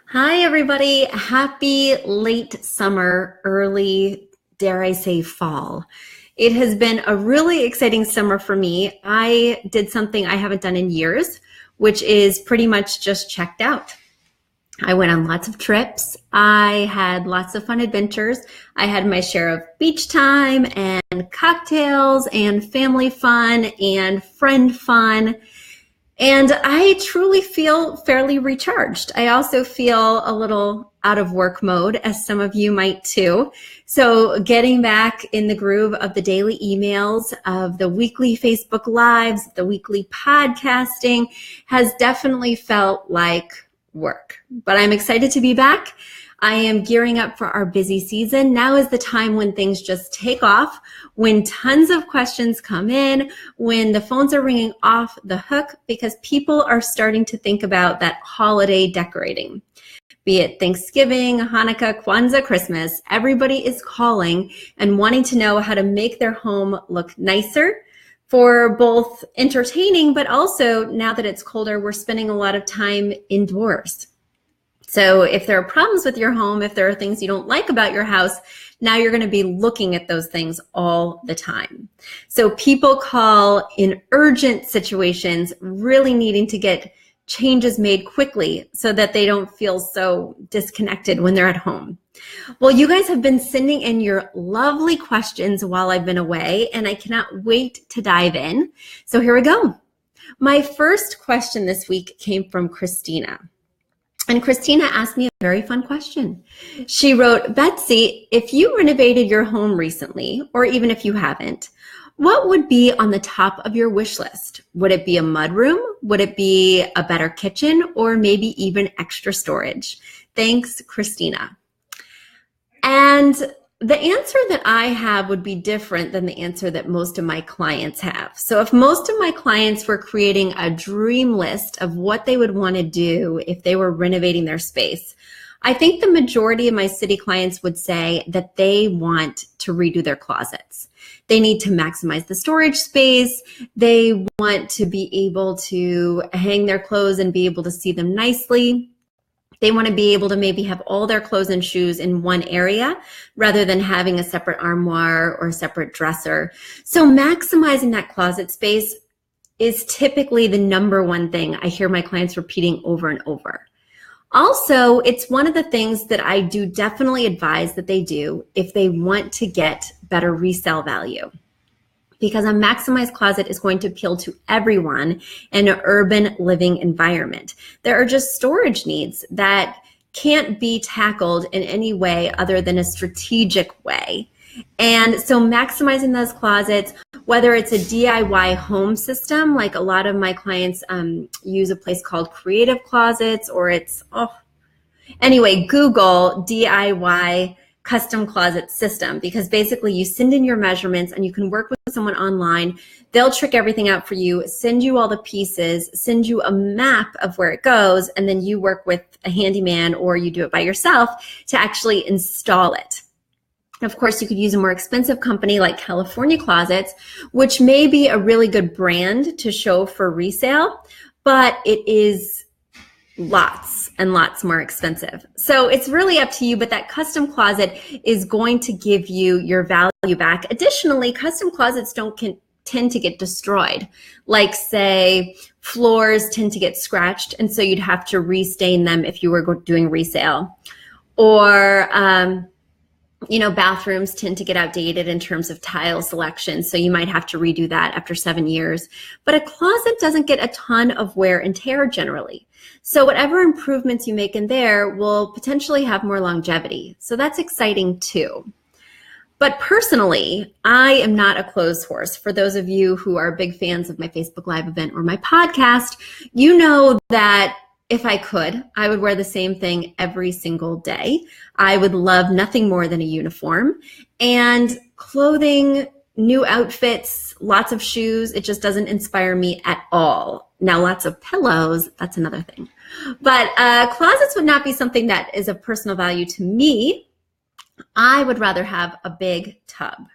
Hi, everybody. Happy late summer, early, dare I say, fall. It has been a really exciting summer for me. I did something I haven't done in years, which is pretty much just checked out. I went on lots of trips. I had lots of fun adventures. I had my share of beach time and cocktails and family fun and friend fun. And I truly feel fairly recharged. I also feel a little out of work mode, as some of you might too. So getting back in the groove of the daily emails, of the weekly Facebook Lives, the weekly podcasting has definitely felt like work. But I'm excited to be back. I am gearing up for our busy season. Now is the time when things just take off, when tons of questions come in, when the phones are ringing off the hook because people are starting to think about that holiday decorating. Be it Thanksgiving, Hanukkah, Kwanzaa, Christmas, everybody is calling and wanting to know how to make their home look nicer for both entertaining, but also now that it's colder, we're spending a lot of time indoors. So if there are problems with your home, if there are things you don't like about your house, now you're going to be looking at those things all the time. So people call in urgent situations, really needing to get changes made quickly so that they don't feel so disconnected when they're at home. Well, you guys have been sending in your lovely questions while I've been away, and I cannot wait to dive in. So here we go. My first question this week came from Christina. And Christina asked me a very fun question. She wrote, Betsy, if you renovated your home recently, or even if you haven't, what would be on the top of your wish list? Would it be a mudroom? Would it be a better kitchen? Or maybe even extra storage? Thanks, Christina. And the answer that I have would be different than the answer that most of my clients have. So if most of my clients were creating a dream list of what they would want to do if they were renovating their space, I think the majority of my city clients would say that they want to redo their closets. They need to maximize the storage space. They want to be able to hang their clothes and be able to see them nicely. They want to be able to maybe have all their clothes and shoes in one area rather than having a separate armoire or a separate dresser. So maximizing that closet space is typically the number one thing I hear my clients repeating over and over. Also, it's one of the things that I do definitely advise that they do if they want to get better resale value, because a maximized closet is going to appeal to everyone in an urban living environment. There are just storage needs that can't be tackled in any way other than a strategic way. And so maximizing those closets, whether it's a DIY home system, like a lot of my clients use a place called Creative Closets, or Google DIY custom closet system, because basically you send in your measurements and you can work with someone online. They'll trick everything out for you, send you all the pieces, send you a map of where it goes, and then you work with a handyman or you do it by yourself to actually install it. Of course, you could use a more expensive company like California Closets, which may be a really good brand to show for resale, but it is lots and lots more expensive. So it's really up to you, but that custom closet is going to give you your value back. Additionally, custom closets tend to get destroyed. Like, say, floors tend to get scratched, and so you'd have to restain them if you were doing resale. Or bathrooms tend to get outdated in terms of tile selection, so you might have to redo that after 7 years. But a closet doesn't get a ton of wear and tear generally. So whatever improvements you make in there will potentially have more longevity. So that's exciting too. But personally, I am not a clothes horse. For those of you who are big fans of my Facebook Live event or my podcast, you know that if I could, I would wear the same thing every single day. I would love nothing more than a uniform. And clothing, new outfits, lots of shoes, it just doesn't inspire me at all. Now, lots of pillows, that's another thing. But closets would not be something that is of personal value to me. I would rather have a big tub.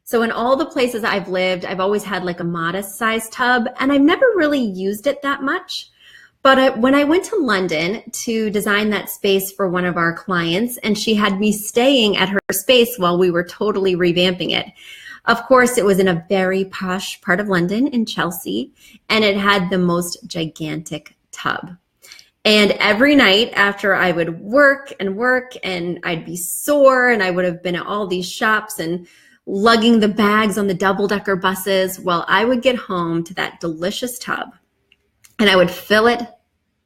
So in all the places I've lived, I've always had like a modest sized tub, and I've never really used it that much. But when I went to London to design that space for one of our clients, and she had me staying at her space while we were totally revamping it. Of course, it was in a very posh part of London in Chelsea, and it had the most gigantic tub. And every night after I would work and I'd be sore and I would have been at all these shops and lugging the bags on the double-decker buses, well, I would get home to that delicious tub and I would fill it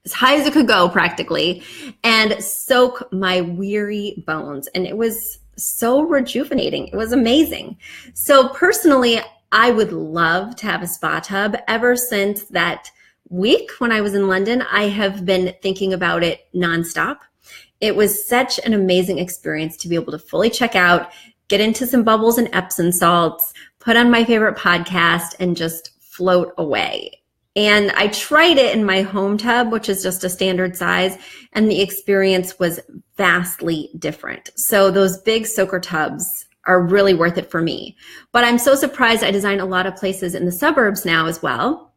as high as it could go practically and soak my weary bones. And it was so rejuvenating. It was amazing. So personally, I would love to have a spa tub. Ever since that week when I was in London, I have been thinking about it nonstop. It was such an amazing experience to be able to fully check out, get into some bubbles and Epsom salts, put on my favorite podcast, and just float away. And I tried it in my home tub, which is just a standard size, and the experience was vastly different. So those big soaker tubs are really worth it for me. But I'm so surprised I design a lot of places in the suburbs now as well.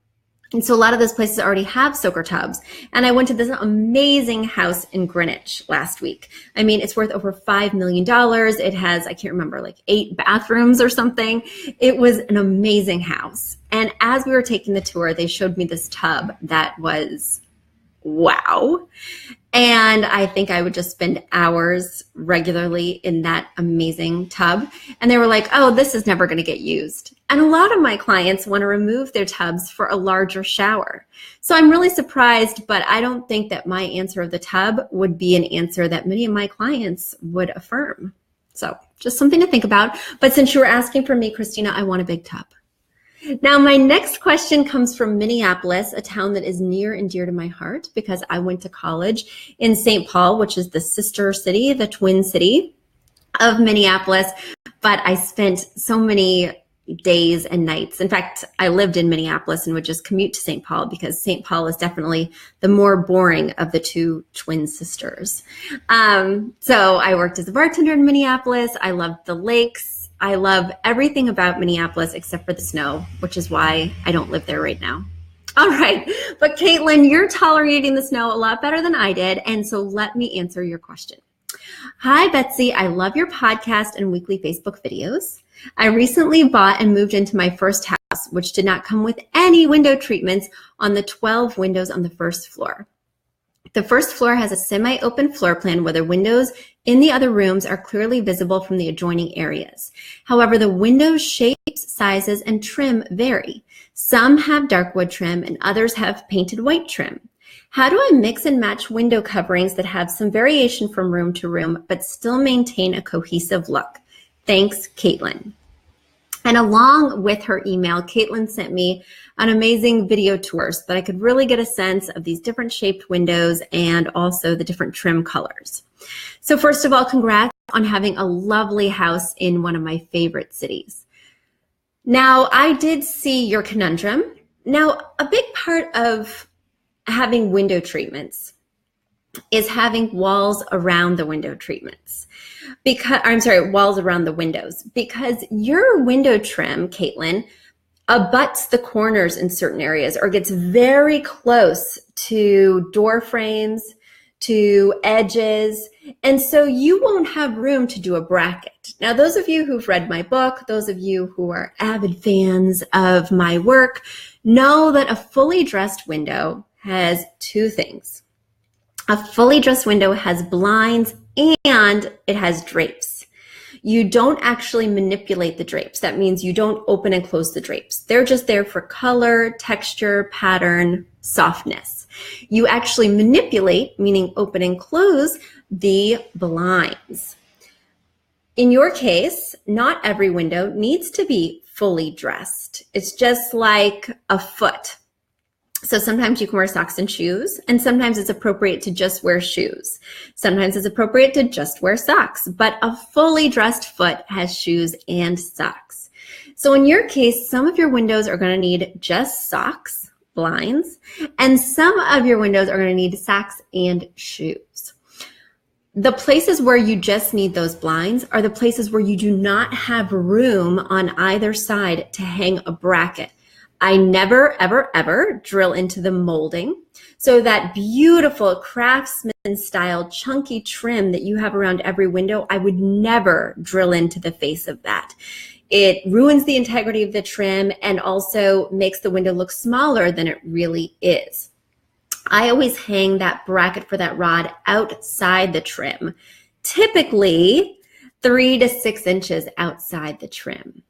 And so a lot of those places already have soaker tubs. And I went to this amazing house in Greenwich last week. I mean, it's worth over $5 million. It has, I can't remember, like 8 bathrooms or something. It was an amazing house. And as we were taking the tour, they showed me this tub that was wow. And I think I would just spend hours regularly in that amazing tub. And they were like, oh, this is never going to get used. And a lot of my clients want to remove their tubs for a larger shower. So I'm really surprised, but I don't think that my answer of the tub would be an answer that many of my clients would affirm. So just something to think about. But since you were asking for me, Christina, I want a big tub. Now, my next question comes from Minneapolis, a town that is near and dear to my heart because I went to college in St. Paul, which is the sister city, the twin city of Minneapolis. But I spent so many days and nights. In fact, I lived in Minneapolis and would just commute to St. Paul because St. Paul is definitely the more boring of the two twin sisters. So I worked as a bartender in Minneapolis. I loved the lakes. I love everything about Minneapolis except for the snow, which is why I don't live there right now. All right. But Caitlin, you're tolerating the snow a lot better than I did. And so let me answer your question. Hi, Betsy. I love your podcast and weekly Facebook videos. I recently bought and moved into my first house, which did not come with any window treatments on the 12 windows on the first floor. The first floor has a semi-open floor plan where the windows in the other rooms are clearly visible from the adjoining areas. However, the windows' shapes, sizes, and trim vary. Some have dark wood trim and others have painted white trim. How do I mix and match window coverings that have some variation from room to room but still maintain a cohesive look? Thanks, Caitlin. And along with her email, Caitlin sent me an amazing video tour so that I could really get a sense of these different shaped windows and also the different trim colors. So first of all, congrats on having a lovely house in one of my favorite cities. Now, I did see your conundrum. Now, a big part of having window treatments is having walls around the window treatments. Walls around the windows, because your window trim, Caitlin, abuts the corners in certain areas or gets very close to door frames, to edges, and so you won't have room to do a bracket. Now, those of you who've read my book, those of you who are avid fans of my work, know that a fully dressed window has two things. A fully dressed window has blinds and it has drapes. You don't actually manipulate the drapes. That means you don't open and close the drapes. They're just there for color, texture, pattern, softness. You actually manipulate, meaning open and close, the blinds. In your case, not every window needs to be fully dressed. It's just like a foot. So sometimes you can wear socks and shoes, and sometimes it's appropriate to just wear shoes. Sometimes it's appropriate to just wear socks, but a fully dressed foot has shoes and socks. So in your case, some of your windows are going to need just socks, blinds, and some of your windows are going to need socks and shoes. The places where you just need those blinds are the places where you do not have room on either side to hang a bracket. I never, ever, ever drill into the molding. So that beautiful craftsman style chunky trim that you have around every window, I would never drill into the face of that. It ruins the integrity of the trim and also makes the window look smaller than it really is. I always hang that bracket for that rod outside the trim, typically 3 to 6 inches outside the trim.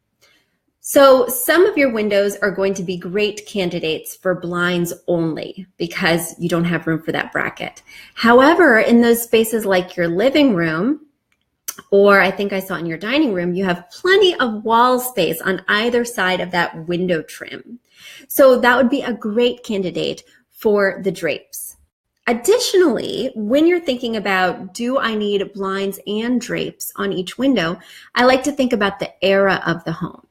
So some of your windows are going to be great candidates for blinds only because you don't have room for that bracket. However, in those spaces like your living room, or I think I saw in your dining room, you have plenty of wall space on either side of that window trim. So that would be a great candidate for the drapes. Additionally, when you're thinking about, do I need blinds and drapes on each window, I like to think about the era of the home.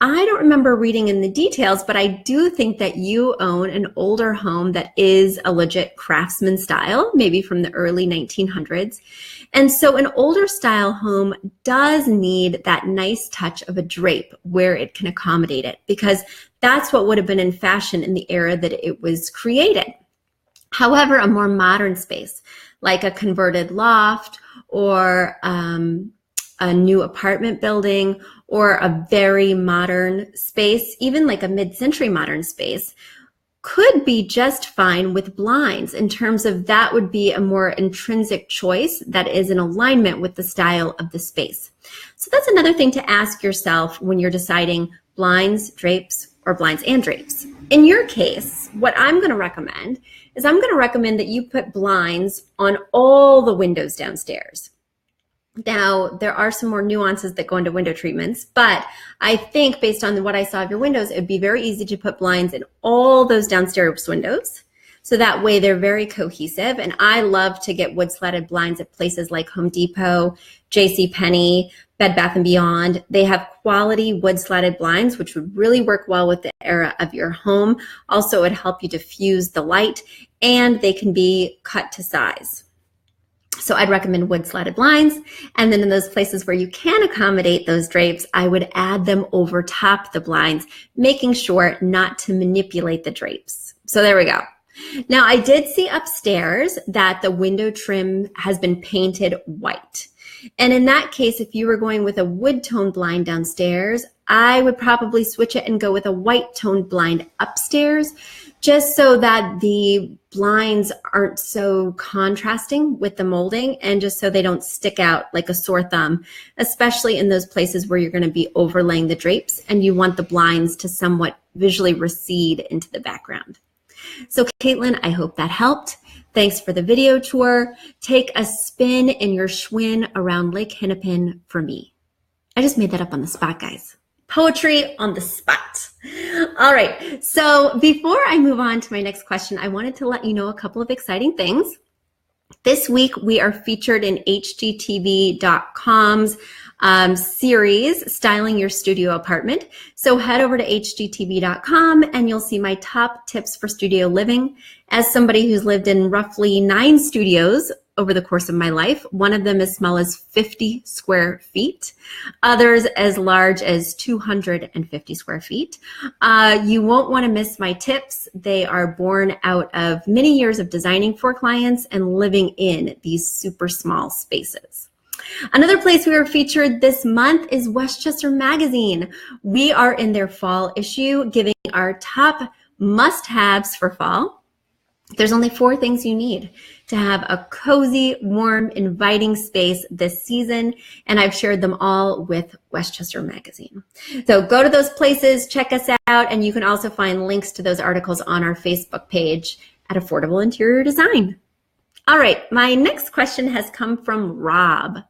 I don't remember reading in the details, but I do think that you own an older home that is a legit craftsman style, maybe from the early 1900s. And so an older style home does need that nice touch of a drape where it can accommodate it, because that's what would have been in fashion in the era that it was created. However, a more modern space, like a converted loft or a new apartment building or a very modern space, even like a mid-century modern space, could be just fine with blinds in terms of that would be a more intrinsic choice that is in alignment with the style of the space. So that's another thing to ask yourself when you're deciding blinds, drapes, or blinds and drapes. In your case, what I'm going to recommend is I'm going to recommend that you put blinds on all the windows downstairs. Now, there are some more nuances that go into window treatments, but I think based on what I saw of your windows, it would be very easy to put blinds in all those downstairs windows. So that way they're very cohesive. And I love to get wood slatted blinds at places like Home Depot, JCPenney, Bed Bath & Beyond. They have quality wood slatted blinds, which would really work well with the era of your home. Also, it would help you diffuse the light, and they can be cut to size. So I'd recommend wood slatted blinds. And then in those places where you can accommodate those drapes, I would add them over top the blinds, making sure not to manipulate the drapes. So there we go. Now I did see upstairs that the window trim has been painted white. And in that case, if you were going with a wood tone blind downstairs, I would probably switch it and go with a white toned blind upstairs, just so that the blinds aren't so contrasting with the molding and just so they don't stick out like a sore thumb, especially in those places where you're going to be overlaying the drapes and you want the blinds to somewhat visually recede into the background. So Caitlin, I hope that helped. Thanks for the video tour. Take a spin in your Schwinn around Lake Hennepin for me. I just made that up on the spot, guys. Poetry on the spot. All right, so before I move on to my next question, I wanted to let you know a couple of exciting things. This week, we are featured in HGTV.com's series, Styling Your Studio Apartment. So head over to HGTV.com and you'll see my top tips for studio living. As somebody who's lived in roughly 9 studios over the course of my life, one of them as small as 50 square feet, others as large as 250 square feet. You won't want to miss my tips. They are born out of many years of designing for clients and living in these super small spaces. Another place we were featured this month is Westchester Magazine. We are in their fall issue, giving our top must-haves for fall. There's only 4 things you need to have a cozy, warm, inviting space this season, and I've shared them all with Westchester Magazine. So go to those places, check us out, and you can also find links to those articles on our Facebook page at Affordable Interior Design. All right, my next question has come from Rob.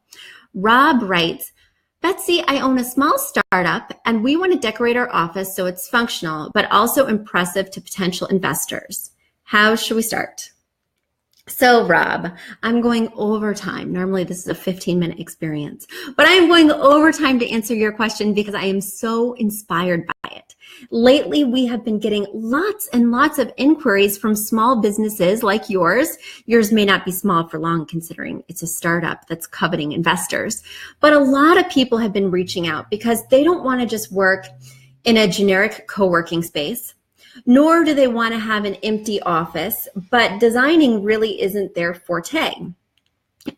Rob writes, Betsy, I own a small startup and we want to decorate our office so it's functional, but also impressive to potential investors. How should we start? So Rob, I'm going overtime. Normally this is a 15-minute experience, but I'm going overtime to answer your question because I am so inspired by it. Lately, we have been getting lots and lots of inquiries from small businesses like yours. Yours may not be small for long considering it's a startup that's coveting investors, but a lot of people have been reaching out because they don't want to just work in a generic co-working space. nor do they want to have an empty office, but designing really isn't their forte.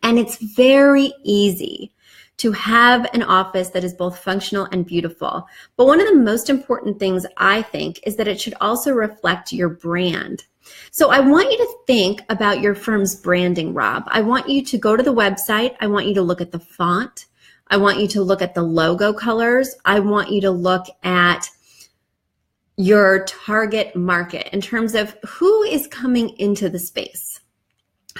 And it's very easy to have an office that is both functional and beautiful. But one of the most important things, I think, is that it should also reflect your brand. So I want you to think about your firm's branding, Rob. I want you to go to the website. I want you to look at the font. I want you to look at the logo colors. I want you to look at your target market in terms of who is coming into the space.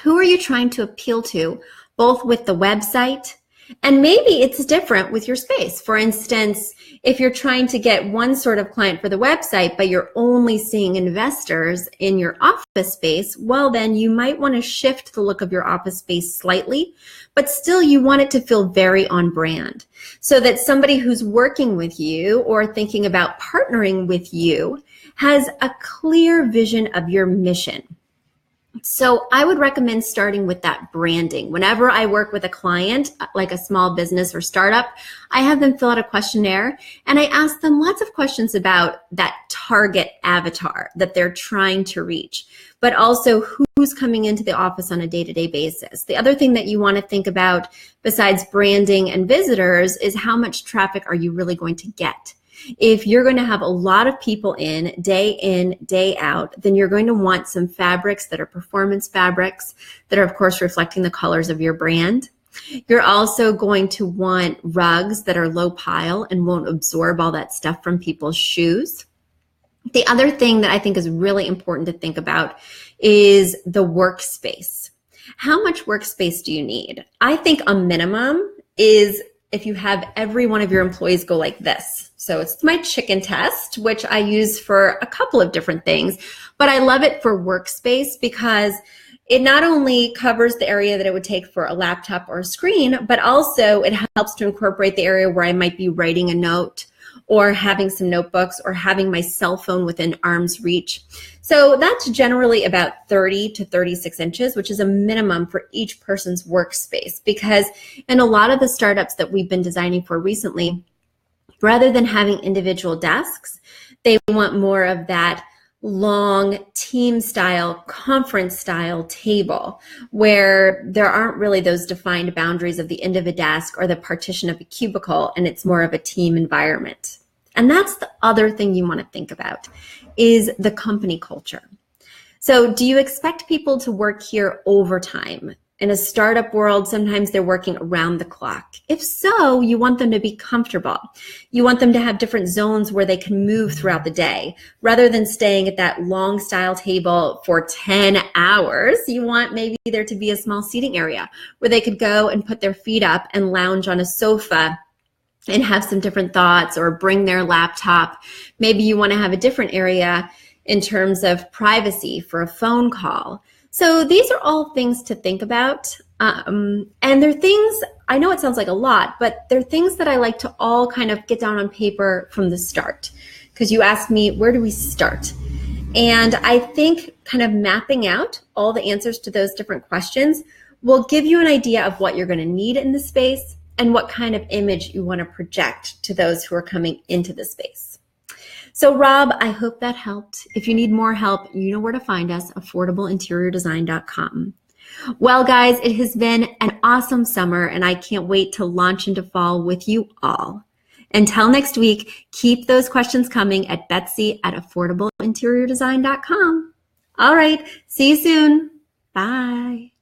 Who are you trying to appeal to, both with the website, and maybe it's different with your space. For instance, if you're trying to get one sort of client for the website, but you're only seeing investors in your office space, well, then you might want to shift the look of your office space slightly, but still you want it to feel very on brand so that somebody who's working with you or thinking about partnering with you has a clear vision of your mission. So I would recommend starting with that branding. Whenever I work with a client, like a small business or startup, I have them fill out a questionnaire and I ask them lots of questions about that target avatar that they're trying to reach, but also who's coming into the office on a day-to-day basis. The other thing that you want to think about besides branding and visitors is how much traffic are you really going to get? If you're going to have a lot of people in, day out, then you're going to want some fabrics that are performance fabrics that are, of course, reflecting the colors of your brand. You're also going to want rugs that are low pile and won't absorb all that stuff from people's shoes. The other thing that I think is really important to think about is the workspace. How much workspace do you need? I think a minimum is if you have every one of your employees go like this. So it's my chicken test, which I use for a couple of different things, but I love it for workspace because it not only covers the area that it would take for a laptop or a screen, but also it helps to incorporate the area where I might be writing a note or having some notebooks or having my cell phone within arm's reach. So that's generally about 30 to 36 inches, which is a minimum for each person's workspace, because in a lot of the startups that we've been designing for recently, rather than having individual desks, they want more of that long team style, conference style table where there aren't really those defined boundaries of the end of a desk or the partition of a cubicle, and it's more of a team environment. And that's the other thing you want to think about is the company culture. So do you expect people to work here overtime? In a startup world, sometimes they're working around the clock. If so, you want them to be comfortable. You want them to have different zones where they can move throughout the day. Rather than staying at that long style table for 10 hours, you want maybe there to be a small seating area where they could go and put their feet up and lounge on a sofa and have some different thoughts or bring their laptop. Maybe you want to have a different area in terms of privacy for a phone call. So these are all things to think about. And they're things, I know it sounds like a lot, but they're things that I like to all kind of get down on paper from the start. Because you asked me, where do we start? And I think kind of mapping out all the answers to those different questions will give you an idea of what you're going to need in the space and what kind of image you want to project to those who are coming into the space. So Rob, I hope that helped. If you need more help, you know where to find us, affordableinteriordesign.com. Well, guys, it has been an awesome summer, and I can't wait to launch into fall with you all. Until next week, keep those questions coming at Betsy at affordableinteriordesign.com. All right, see you soon. Bye.